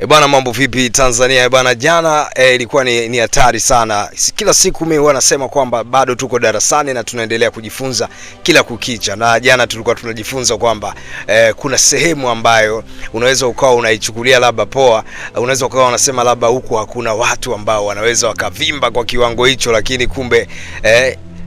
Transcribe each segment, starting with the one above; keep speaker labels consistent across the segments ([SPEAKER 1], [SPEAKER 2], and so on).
[SPEAKER 1] Bwana, mambo vipi Tanzania? Bwana, jana ilikuwa ni hatari sana. Kila siku mimi huwa nasema kwamba bado tuko darasani na tunaendelea kujifunza kila kukicha. Na jana tulikuwa tunajifunza kwamba kuna sehemu ambayo unaweza ukawa unaichukulia labda poa, unaweza ukawa unasema labda huko hakuna watu ambao wanaweza wakavimba kwa kiwango hicho, lakini kumbe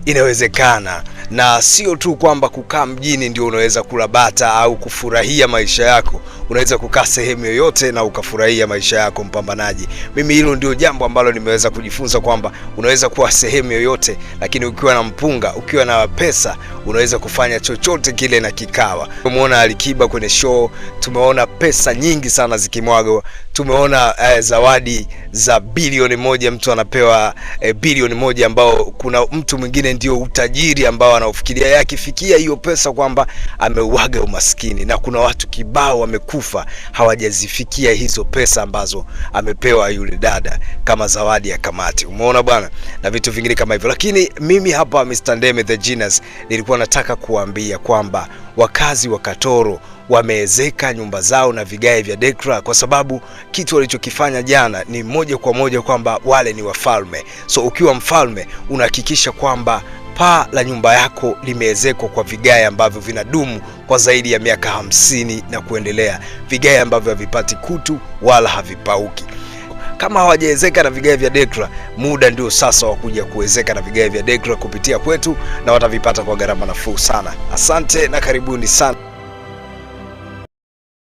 [SPEAKER 1] inawezekana. Na sio tu kwamba kukaa mjini ndio unaweza kula bata au kufurahia maisha yako. Unaweza kukaa sehemu yoyote na ukafurahia maisha yako, mpambanaji. Mimi hilo ndio jambo ambalo nimeweza kujifunza, kwamba unaweza kuwa sehemu yoyote, lakini ukiwa na mpunga, ukiwa na pesa, unaweza kufanya chochote kile na kikawa. Tumeona Alikiba kwenye show, tumeona pesa nyingi sana zikimwagwa, tumeona zawadi za bilioni moja, mtu anapewa bilioni moja, ambao kuna mtu mwingine ndio utajiri ambao anaofikiria yakifikia hiyo pesa kwamba ameuaga umaskini, na kuna watu kibao wamekufa hawajazifikia hizo pesa ambazo amepewa yule dada kama zawadi ya kamati. Umeona bwana, na vitu vingine kama hivyo. Lakini mimi hapa Mr. Ndeme the Genius nilikuwa nataka kuambia kwamba wakazi wa Katoro wameezeka nyumba zao na vigae vya Dekra, kwa sababu kitu walichokifanya jana ni moja kwa moja kwamba wale ni wafalme. So ukiwa mfalme unahakikisha kwamba paa la nyumba yako limeezekwa kwa vigae ambavyo vinadumu kwa zaidi ya miaka 50 na kuendelea, vigae ambavyo havipati kutu wala havipauki. Kama hawajaezeka na vigae vya Dekra, muda ndio sasa wa kuja kuezeka na vigae vya Dekra kupitia kwetu, na watavipata kwa gharama nafuu sana. Asante na karibuni sana.